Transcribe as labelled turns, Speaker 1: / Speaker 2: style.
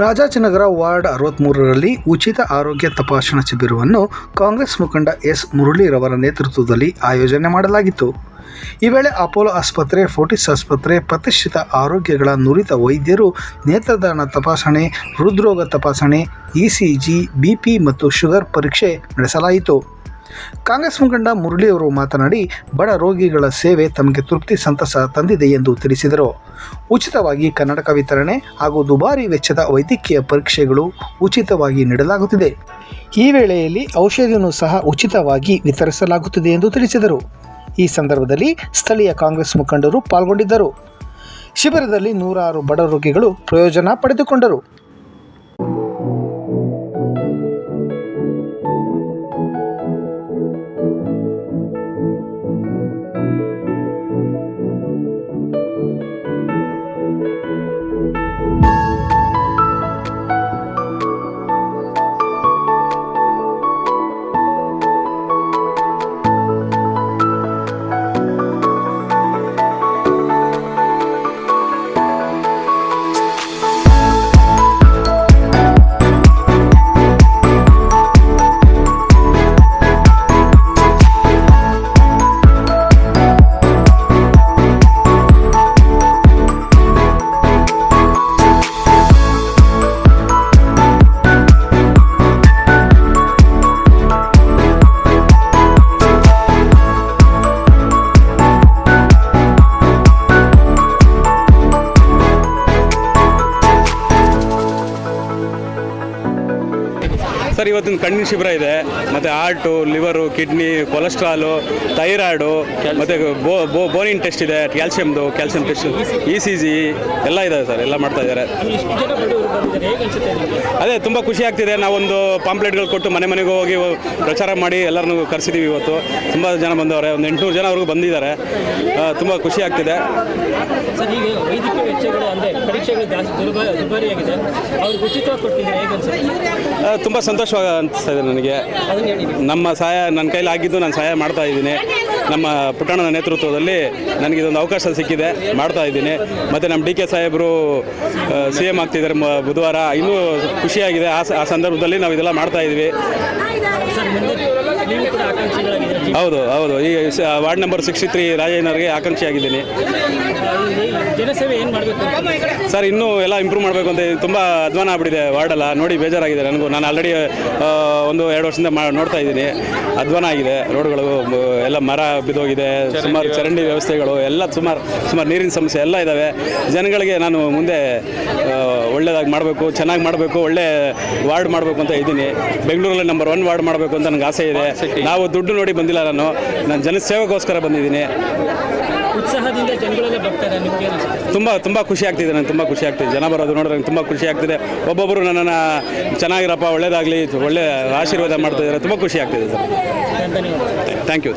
Speaker 1: Rajajinagar ward 63ರಲ್ಲಿ ಉಚಿತ ಆರೋಗ್ಯ ತಪಾಸಣಾ ಶಿಬಿರವನ್ನು ಕಾಂಗ್ರೆಸ್ ಮುಖಂಡ ಎಸ್ ಮುರಳೀರವರ ನೇತೃತ್ವದಲ್ಲಿ ಆಯೋಜನೆ ಮಾಡಲಾಗಿತ್ತು. ಈ ವೇಳೆ ಅಪೋಲೋ ಆಸ್ಪತ್ರೆ, ಫೋರ್ಟಿಸ್ ಆಸ್ಪತ್ರೆ ಪ್ರತಿಷ್ಠಿತ ಆರೋಗ್ಯಗಳ ನುರಿತ ವೈದ್ಯರು ನೇತ್ರದಾನ ತಪಾಸಣೆ, ಹೃದ್ರೋಗ ತಪಾಸಣೆ, ಇಸಿಜಿ, ಬಿಪಿ ಮತ್ತು ಶುಗರ್ ಪರೀಕ್ಷೆ ನಡೆಸಲಾಯಿತು. ಕಾಂಗ್ರೆಸ್ ಮುಖಂಡ ಮುರಳಿ ಅವರು ಮಾತನಾಡಿ, ಬಡ ರೋಗಿಗಳ ಸೇವೆ ತಮಗೆ ತೃಪ್ತಿ, ಸಂತಸ ತಂದಿದೆ ಎಂದು ತಿಳಿಸಿದರು. ಉಚಿತವಾಗಿ ಕನ್ನಡಕ ವಿತರಣೆ ಹಾಗೂ ದುಬಾರಿ ವೆಚ್ಚದ ವೈದ್ಯಕೀಯ ಪರೀಕ್ಷೆಗಳು ಉಚಿತವಾಗಿ ನೀಡಲಾಗುತ್ತಿದೆ. ಈ ವೇಳೆಯಲ್ಲಿ ಔಷಧಿಯನ್ನು ಸಹ ಉಚಿತವಾಗಿ ವಿತರಿಸಲಾಗುತ್ತಿದೆ ಎಂದು ತಿಳಿಸಿದರು. ಈ ಸಂದರ್ಭದಲ್ಲಿ ಸ್ಥಳೀಯ ಕಾಂಗ್ರೆಸ್ ಮುಖಂಡರು ಪಾಲ್ಗೊಂಡಿದ್ದರು. ಶಿಬಿರದಲ್ಲಿ 106 ಬಡ ರೋಗಿಗಳು ಪ್ರಯೋಜನ ಪಡೆದುಕೊಂಡರು.
Speaker 2: ಸರ್, ಇವತ್ತಿನ ಕಣ್ಣಿನ ಶಿಬಿರ ಇದೆ. ಮತ್ತು heart, liver, kidney, cholesterol, thyroid, ಮತ್ತು ಬೋನಿನ್ ಟೆಸ್ಟ್ ಇದೆ, ಕ್ಯಾಲ್ಸಿಯಂ ಟೆಸ್ಟ್, ಇಸಿಜಿ ಎಲ್ಲ ಇದ್ದಾವೆ ಸರ್. ಎಲ್ಲ ಮಾಡ್ತಾ ಇದ್ದಾರೆ. ಅದೇ ತುಂಬ ಖುಷಿ ಆಗ್ತಿದೆ. ನಾವೊಂದು ಪಾಂಪ್ಲೆಟ್ಗಳು ಕೊಟ್ಟು ಮನೆಗೆ ಹೋಗಿ ಪ್ರಚಾರ ಮಾಡಿ ಎಲ್ಲರನ್ನೂ ಕರೆಸಿದ್ದೀವಿ. ಇವತ್ತು ತುಂಬ ಜನ ಬಂದವರೆ, ಒಂದು 800 ಜನವರೆಗೂ ಬಂದಿದ್ದಾರೆ. ತುಂಬ ಖುಷಿ ಆಗ್ತಿದೆ.
Speaker 3: ಸರ್, ಈಗ ವೈದ್ಯಕೀಯ ವೆಚ್ಚಗಳು ಅಂದರೆ ಪರೀಕ್ಷೆಗಳು ಜಾಸ್ತಿ ದುಬಾರಿಯಾಗಿದೆ. ಅವ್ರಿಗೆ ಉಚಿತವಾಗಿ ಕೊಡ್ತಿದ್ದಾರೆ, ಹೇಗೆ ಅನ್ಸುತ್ತೆ?
Speaker 2: ತುಂಬ ಸಂತೋಷವಾಗಿ ಅನಿಸ್ತಾ ಇದೆ ನನಗೆ. ನಮ್ಮ ಸಹಾಯ ನನ್ನ ಕೈಲಿ ಆಗಿದ್ದು ನಾನು ಸಹಾಯ ಮಾಡ್ತಾ ಇದ್ದೀನಿ. ನಮ್ಮ ಪುಟ್ಟಣ್ಣನ ನೇತೃತ್ವದಲ್ಲಿ ನನಗೆ ಇದೊಂದು ಅವಕಾಶ ಸಿಕ್ಕಿದೆ, ಮಾಡ್ತಾ ಇದ್ದೀನಿ. ಮತ್ತು ನಮ್ಮ DK ಸಾಹೇಬರು CM ಆಗ್ತಿದ್ದಾರೆ ಬುಧವಾರ. ಇನ್ನೂ ಖುಷಿಯಾಗಿದೆ. ಆ ಸಂದರ್ಭದಲ್ಲಿ ನಾವು ಇದೆಲ್ಲ ಮಾಡ್ತಾ ಇದ್ವಿ. ಹೌದು, ಈ ವಾರ್ಡ್ ನಂಬರ್ 63 ರಾಜಯ್ಯನವರಿಗೆ ಆಕಾಂಕ್ಷಿಯಾಗಿದ್ದೀನಿ.
Speaker 3: ಜನಸೇವೆ ಏನು ಮಾಡಬೇಕು
Speaker 2: ಸರ್? ಇನ್ನೂ ಎಲ್ಲ ಇಂಪ್ರೂವ್ ಮಾಡಬೇಕು ಅಂತ. ತುಂಬ ಅಧ್ವಾನ ಆಗ್ಬಿಟ್ಟಿದೆ ವಾರ್ಡೆಲ್ಲ. ನೋಡಿ ಬೇಜಾರಾಗಿದೆ ನನಗೂ. ನಾನು ಆಲ್ರೆಡಿ 1-2 ವರ್ಷದಿಂದ ನೋಡ್ತಾ ಇದ್ದೀನಿ. ಅಧ್ವಾನ ಆಗಿದೆ. ರೋಡ್ಗಳು ಎಲ್ಲ ಮರ ಬಿದ್ದೋಗಿದೆ. ಸುಮಾರು ಚರಂಡಿ ವ್ಯವಸ್ಥೆಗಳು ಎಲ್ಲ ಸುಮಾರು ನೀರಿನ ಸಮಸ್ಯೆ ಎಲ್ಲ ಇದ್ದಾವೆ. ಜನಗಳಿಗೆ ನಾನು ಮುಂದೆ ಒಳ್ಳೆಯದಾಗಿ ಮಾಡಬೇಕು, ಚೆನ್ನಾಗಿ ಮಾಡಬೇಕು, ಒಳ್ಳೆ ವಾರ್ಡ್ ಮಾಡಬೇಕು ಅಂತ ಇದ್ದೀನಿ. ಬೆಂಗಳೂರಲ್ಲಿ ನಂಬರ್ 1 ವಾರ್ಡ್ ಮಾಡಬೇಕು ಅಂತ ನನಗೆ ಆಸೆ ಇದೆ. ನಾವು ದುಡ್ಡು ನೋಡಿ ಬಂದಿಲ್ಲ, ನಾನು ಜನಸೇವೆಗೋಸ್ಕರ ಬಂದಿದ್ದೀನಿ.
Speaker 3: ಉತ್ಸಾಹದಿಂದ ಜನಗಳೆಲ್ಲ ಬರ್ತಾರೆ. ನಿಮಗೆ
Speaker 2: ತುಂಬ ಖುಷಿ ಆಗ್ತಿದೆ. ನನಗೆ ತುಂಬ ಖುಷಿ ಆಗ್ತಿದೆ. ಜನ ಬರೋದು ನೋಡಿದ್ರೆ ನಂಗೆ ತುಂಬ ಖುಷಿ ಆಗ್ತಿದೆ. ಒಬ್ಬೊಬ್ಬರು ನನ್ನನ್ನು ಚೆನ್ನಾಗಿರಪ್ಪ, ಒಳ್ಳೇದಾಗಲಿ, ಒಳ್ಳೆ ಆಶೀರ್ವಾದ ಮಾಡ್ತಾ ಇದ್ದಾರೆ. ತುಂಬ ಖುಷಿ ಆಗ್ತಿದೆ ಸರ್.
Speaker 3: ಧನ್ಯವಾದ.
Speaker 2: Thank you.